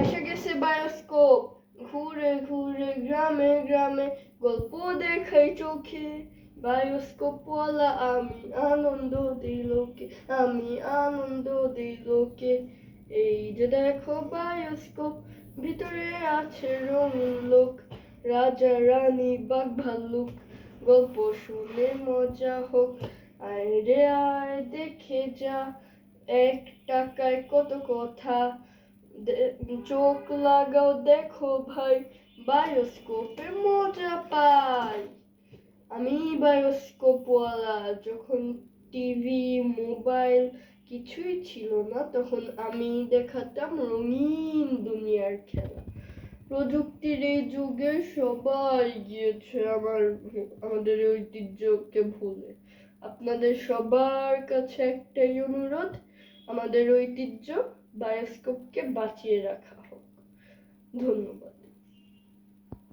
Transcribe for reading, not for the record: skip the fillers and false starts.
এসে গেছে বায়োস্কোপ, ঘুরে ঘুরে গ্রামে গ্রামে গল্প দেখাই চোখে। বায়োস্কোপওয়ালা আমি আনন্দ দিই লোকে, আমি আনন্দ দিই লোকে। এই যে দেখো বায়োস্কোপ, ভিতরে আছে রঙিন লোক, রাজা রানী বাঘ ভাল্লুক, গল্প শুনে মজা হোক। আয় রে আয় দেখে যা, 1 টাকায় কত কথা। চোখ লাগাও দেখো ভাই, বায়োস্কোপে মজা পাই। আমি বায়োস্কোপওয়ালা, যখন টিভি মোবাইল কিছুই ছিল না, তখন আমি দেখাতাম রঙিন দুনিয়ার খেলা। প্রযুক্তির এই যুগে সবাই গিয়েছে আমাদের ঐতিহ্যকে ভুলে। আপনাদের সবার কাছে একটাই অনুরোধ, আমাদের ঐতিহ্য বায়োস্কোপকে বাঁচিয়ে রাখা হোক। ধন্যবাদ।